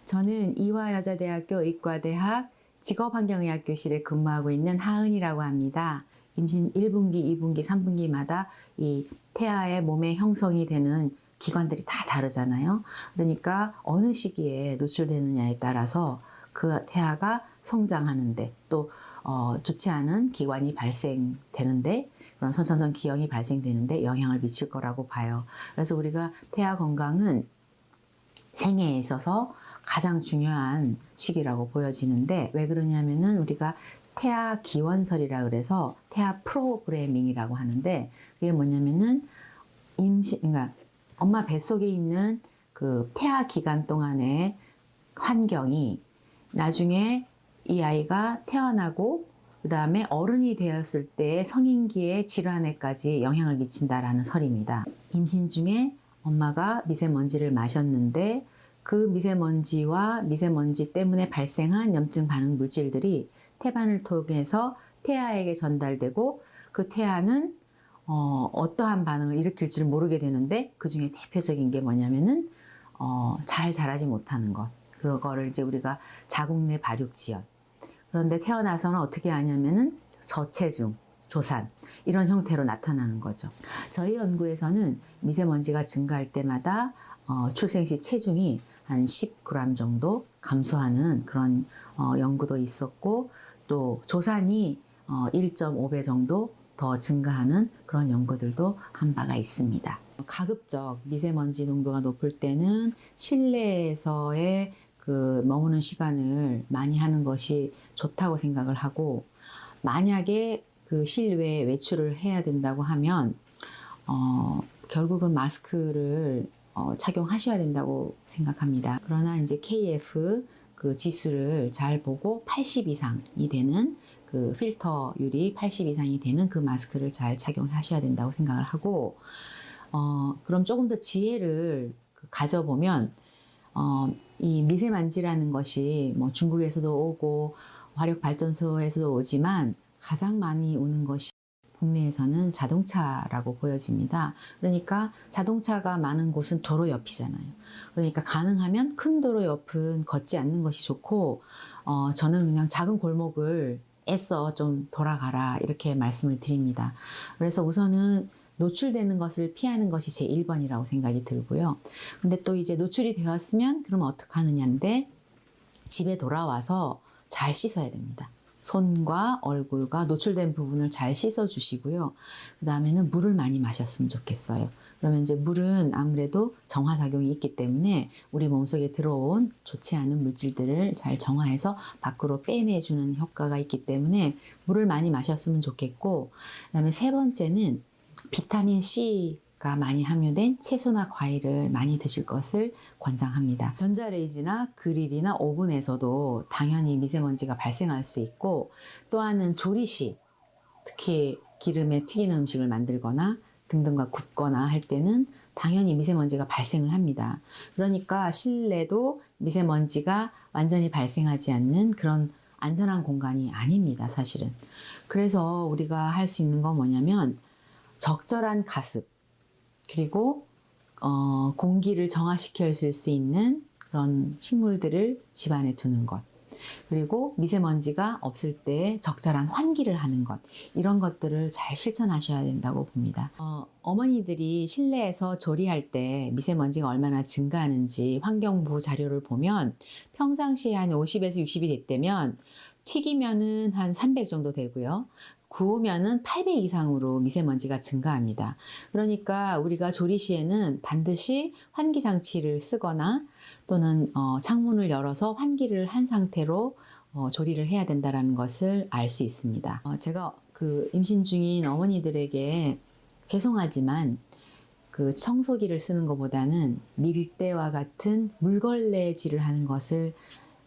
저는 이화여자대학교 의과대학 직업환경의학교실에 근무하고 있는 하은이라고 합니다. 임신 1분기, 2분기, 3분기마다 이 태아의 몸에 형성이 되는 기관들이 다 다르잖아요. 그러니까 어느 시기에 노출되느냐에 따라서 그 태아가 성장하는데 또 좋지 않은 기관이 발생되는데 그런 선천성 기형이 발생되는데 영향을 미칠 거라고 봐요. 그래서 우리가 태아 건강은 생애에 있어서 가장 중요한 시기라고 보여지는데 왜 그러냐면은 우리가 태아 기원설이라 그래서 태아 프로그래밍이라고 하는데 그게 뭐냐면은 그러니까 엄마 뱃속에 있는 그 태아 기간 동안의 환경이 나중에 이 아이가 태어나고 그 다음에 어른이 되었을 때 성인기의 질환에까지 영향을 미친다라는 설입니다. 임신 중에 엄마가 미세먼지를 마셨는데 그 미세먼지와 미세먼지 때문에 발생한 염증 반응 물질들이 태반을 통해서 태아에게 전달되고 그 태아는 어떠한 반응을 일으킬 줄 모르게 되는데 그 중에 대표적인 게 뭐냐면은 잘 자라지 못하는 것. 그거를 이제 우리가 자궁 내 발육 지연. 그런데 태어나서는 어떻게 하냐면은 저체중, 조산 이런 형태로 나타나는 거죠. 저희 연구에서는 미세먼지가 증가할 때마다 출생 시 체중이 한 10g 정도 감소하는 그런 연구도 있었고 또 조산이 1.5배 정도 더 증가하는 그런 연구들도 한 바가 있습니다. 가급적 미세먼지 농도가 높을 때는 실내에서의 그 머무는 시간을 많이 하는 것이 좋다고 생각을 하고 만약에 그 실외에 외출을 해야 된다고 하면 결국은 마스크를 착용하셔야 된다고 생각합니다. 그러나 이제 KF 그 지수를 잘 보고 80 이상이 되는 그 필터율이 80 이상이 되는 그 마스크를 잘 착용하셔야 된다고 생각을 하고 그럼 조금 더 지혜를 가져보면 이 미세먼지라는 것이 뭐 중국에서도 오고 화력발전소에서도 오지만 가장 많이 오는 것이 국내에서는 자동차라고 보여집니다. 그러니까 자동차가 많은 곳은 도로 옆이잖아요. 그러니까 가능하면 큰 도로 옆은 걷지 않는 것이 좋고 저는 그냥 작은 골목을 애써 좀 돌아가라 이렇게 말씀을 드립니다. 그래서 우선은 노출되는 것을 피하는 것이 제 1번이라고 생각이 들고요. 근데 또 이제 노출이 되었으면 그럼 어떻게 하느냐인데 집에 돌아와서 잘 씻어야 됩니다. 손과 얼굴과 노출된 부분을 잘 씻어 주시고요. 그 다음에는 물을 많이 마셨으면 좋겠어요. 그러면 이제 물은 아무래도 정화작용이 있기 때문에 우리 몸속에 들어온 좋지 않은 물질들을 잘 정화해서 밖으로 빼내주는 효과가 있기 때문에 물을 많이 마셨으면 좋겠고 그 다음에 세 번째는 비타민 C가 많이 함유된 채소나 과일을 많이 드실 것을 권장합니다. 전자레인지나 그릴이나 오븐에서도 당연히 미세먼지가 발생할 수 있고 또한은 조리시, 특히 기름에 튀긴 음식을 만들거나 등등과 굽거나 할 때는 당연히 미세먼지가 발생을 합니다. 그러니까 실내도 미세먼지가 완전히 발생하지 않는 그런 안전한 공간이 아닙니다, 사실은. 그래서 우리가 할 수 있는 건 뭐냐면 적절한 가습 그리고 공기를 정화시켜 줄 수 있는 그런 식물들을 집안에 두는 것 그리고 미세먼지가 없을 때 적절한 환기를 하는 것 이런 것들을 잘 실천하셔야 된다고 봅니다. 어머니들이 실내에서 조리할 때 미세먼지가 얼마나 증가하는지 환경부 자료를 보면 평상시에 한 50에서 60이 됐다면 튀기면은 한 300 정도 되고요. 구우면은 800 이상으로 미세먼지가 증가합니다. 그러니까 우리가 조리 시에는 반드시 환기 장치를 쓰거나 또는 창문을 열어서 환기를 한 상태로 조리를 해야 된다는 것을 알 수 있습니다. 제가 그 임신 중인 어머니들에게 죄송하지만 그 청소기를 쓰는 것보다는 밀대와 같은 물걸레질을 하는 것을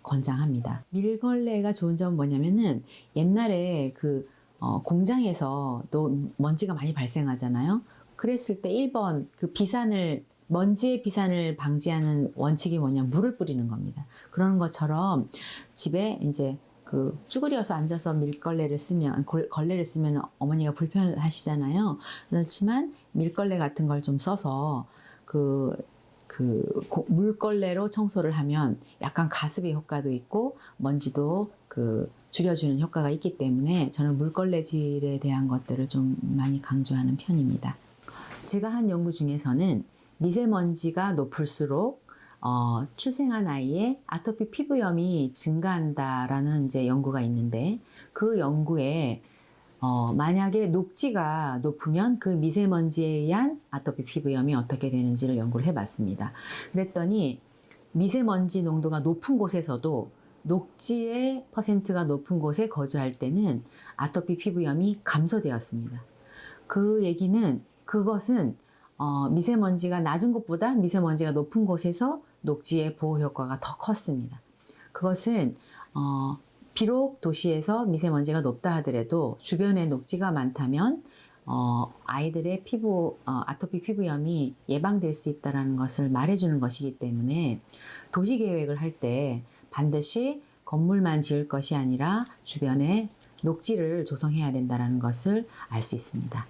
권장합니다. 밀걸레가 좋은 점은 뭐냐면은 옛날에 그 공장에서 또 먼지가 많이 발생하잖아요. 그랬을 때 1번 그 먼지의 비산을 방지하는 원칙이 뭐냐 물을 뿌리는 겁니다. 그러는 것처럼 집에 이제 그 쭈그려서 앉아서 밀걸레를 쓰면 걸레를 쓰면 어머니가 불편하시잖아요. 그렇지만 밀걸레 같은 걸 좀 써서 그 물걸레로 청소를 하면 약간 가습의 효과도 있고 먼지도 줄여주는 효과가 있기 때문에 저는 물걸레질에 대한 것들을 좀 많이 강조하는 편입니다. 제가 한 연구 중에서는 미세먼지가 높을수록 출생한 아이의 아토피 피부염이 증가한다라는 이제 연구가 있는데 그 연구에 만약에 녹지가 높으면 그 미세먼지에 의한 아토피 피부염이 어떻게 되는지를 연구를 해봤습니다. 그랬더니 미세먼지 농도가 높은 곳에서도 녹지의 퍼센트가 높은 곳에 거주할 때는 아토피 피부염이 감소되었습니다. 그 얘기는 그것은 미세먼지가 낮은 곳보다 미세먼지가 높은 곳에서 녹지의 보호 효과가 더 컸습니다. 그것은 비록 도시에서 미세먼지가 높다 하더라도 주변에 녹지가 많다면 아이들의 아토피 피부염이 예방될 수 있다는 것을 말해주는 것이기 때문에 도시 계획을 할 때 반드시 건물만 지을 것이 아니라 주변에 녹지를 조성해야 된다는 것을 알 수 있습니다.